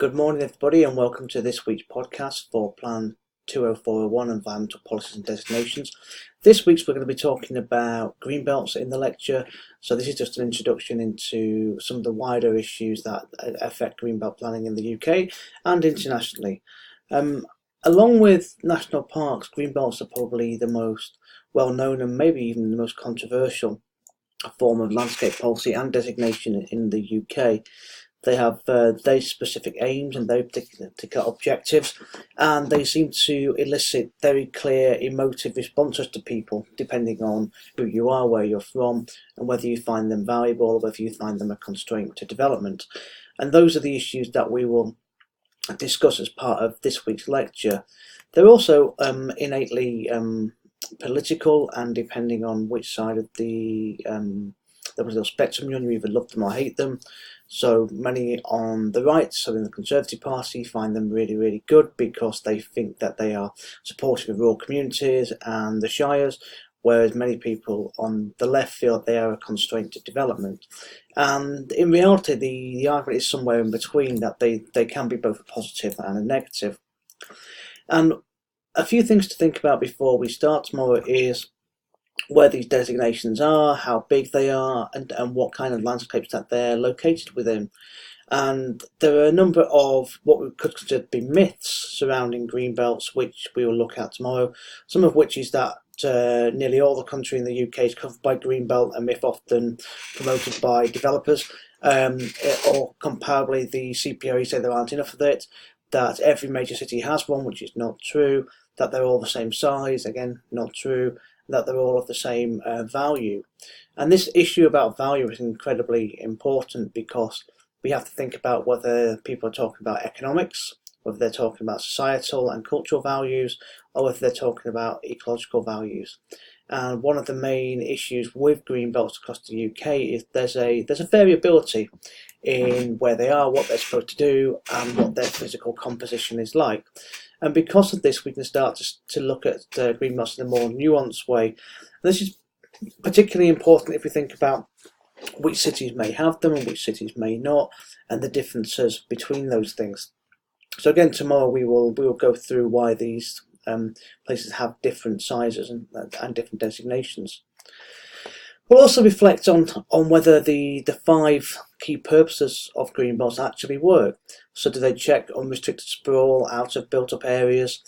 Good morning, everybody, and welcome to this week's podcast for Plan 20401 Environmental Policies and Designations. This week's we're going to be talking about green belts in the lecture. So this is just an introduction into some of the wider issues that affect green belt planning in the UK and internationally. Along with national parks, green belts are probably the most well known and maybe even the most controversial form of landscape policy and designation in the UK. They have their specific aims and their particular objectives, and they seem to elicit very clear emotive responses to people, depending on who you are, where you're from, and whether you find them valuable or whether you find them a constraint to development. And those are the issues that we will discuss as part of this week's lecture. They're also innately political, and depending on which side of the spectrum you're on, you either love them or hate them. So many on the right, so in the Conservative Party, find them really, really good because they think that they are supportive of rural communities and the shires, whereas many people on the left feel they are a constraint to development. And in reality, the argument is somewhere in between, that they can be both a positive and a negative. And a few things to think about before we start tomorrow is where these designations are, how big they are, and what kind of landscapes that they're located within. And there are a number of what we could consider to be myths surrounding green belts, which we will look at tomorrow, some of which is that nearly all the country in the UK is covered by green belt, a myth often promoted by developers, or comparably the CPOE say there aren't enough of it, that every major city has one, which is not true, that they're all the same size, again, not true, that they're all of the same value. And this issue about value is incredibly important because we have to think about whether people are talking about economics, whether they're talking about societal and cultural values, or whether they're talking about ecological values. And one of the main issues with green belts across the UK is there's a variability in where they are, what they're supposed to do, and what their physical composition is like. And because of this, we can start to look at green belts in a more nuanced way. And this is particularly important if we think about which cities may have them and which cities may not, and the differences between those things. So again, tomorrow we will go through why these places have different sizes and different designations. We'll also reflect on whether the 5 key purposes of green belts actually work. So do they check unrestricted sprawl out of built-up areas?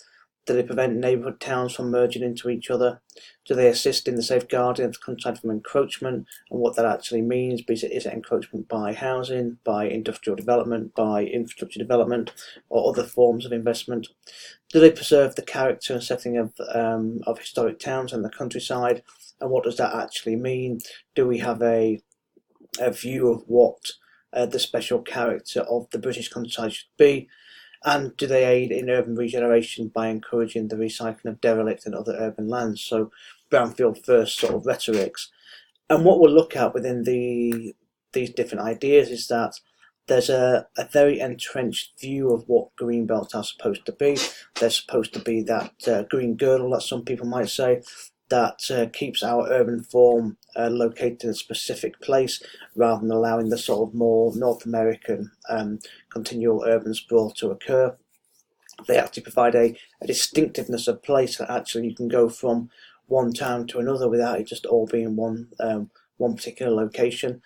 Do they prevent neighbourhood towns from merging into each other? Do they assist in the safeguarding of the countryside from encroachment, and what that actually means? Is it encroachment by housing, by industrial development, by infrastructure development, or other forms of investment? Do they preserve the character and setting of historic towns and the countryside? And what does that actually mean? Do we have a view of what the special character of the British countryside should be? And do they aid in urban regeneration by encouraging the recycling of derelict and other urban lands? So brownfield first sort of rhetorics. And what we'll look at within these different ideas is that there's a very entrenched view of what green belts are supposed to be. They're supposed to be that green girdle that some people might say, that keeps our urban form located in a specific place, rather than allowing the sort of more North American continual urban sprawl to occur. They actually provide a distinctiveness of place, that actually you can go from one town to another without it just all being one particular location.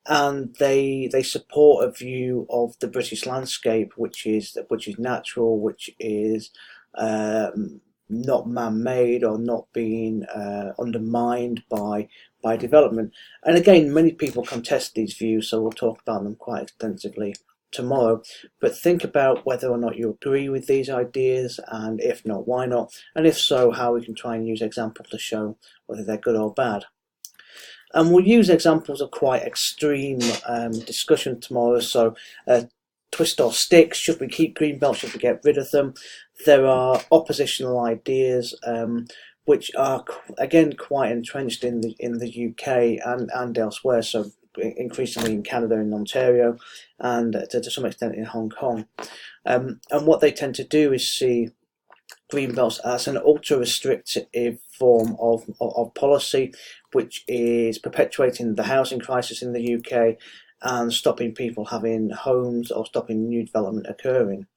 And they support a view of the British landscape which is natural, which is not man-made or not being undermined by development. And again, many people contest these views, so we'll talk about them quite extensively tomorrow. But think about whether or not you agree with these ideas, and if not, why not? And if so, how we can try and use examples to show whether they're good or bad. And we'll use examples of quite extreme discussion tomorrow. So twist or stick, should we keep green belts, should we get rid of them? There are oppositional ideas which are again quite entrenched in the UK and elsewhere, so increasingly in Canada and Ontario, and to some extent in Hong Kong. And what they tend to do is see green belts as an ultra restrictive form of policy, which is perpetuating the housing crisis in the UK and stopping people having homes or stopping new development occurring.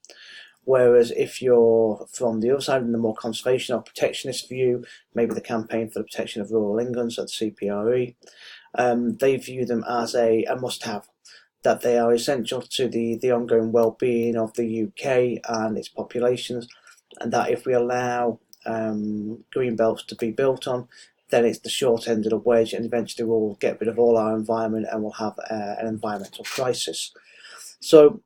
Whereas if you're from the other side, in the more conservation or protectionist view, maybe the Campaign for the Protection of Rural England, so the CPRE, they view them as a must-have, that they are essential to the ongoing well-being of the UK and its populations, and that if we allow green belts to be built on, then it's the short end of the wedge, and eventually we'll get rid of all our environment and we'll have an environmental crisis. So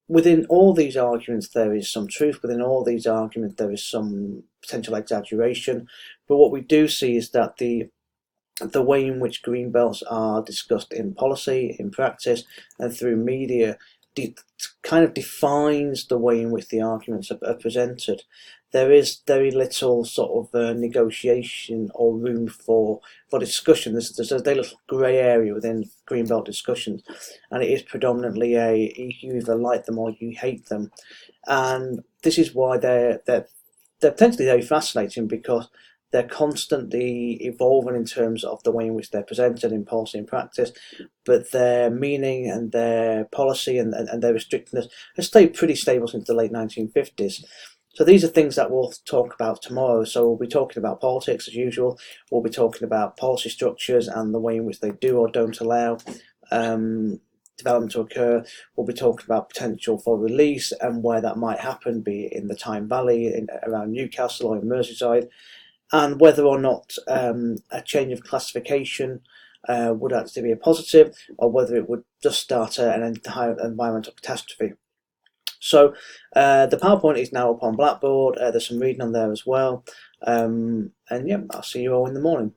within all these arguments there is some truth, within all these arguments there is some potential exaggeration, but what we do see is that the way in which green belts are discussed in policy, in practice, and through media kind of defines the way in which the arguments are presented. There is very little sort of negotiation or room for discussion. There's a little grey area within greenbelt discussions, and it is predominantly you either like them or you hate them, and this is why they're potentially very fascinating, because they're constantly evolving in terms of the way in which they're presented in policy and practice, but their meaning and their policy and their restrictiveness has stayed pretty stable since the late 1950s. So these are things that we'll talk about tomorrow. So we'll be talking about politics as usual. We'll be talking about policy structures and the way in which they do or don't allow development to occur. We'll be talking about potential for release and where that might happen, be it in the Tyne Valley, around Newcastle or in Merseyside, and whether or not a change of classification would actually be a positive, or whether it would just start an entire environmental catastrophe. So the PowerPoint is now up on Blackboard. There's some reading on there as well. And yeah, I'll see you all in the morning.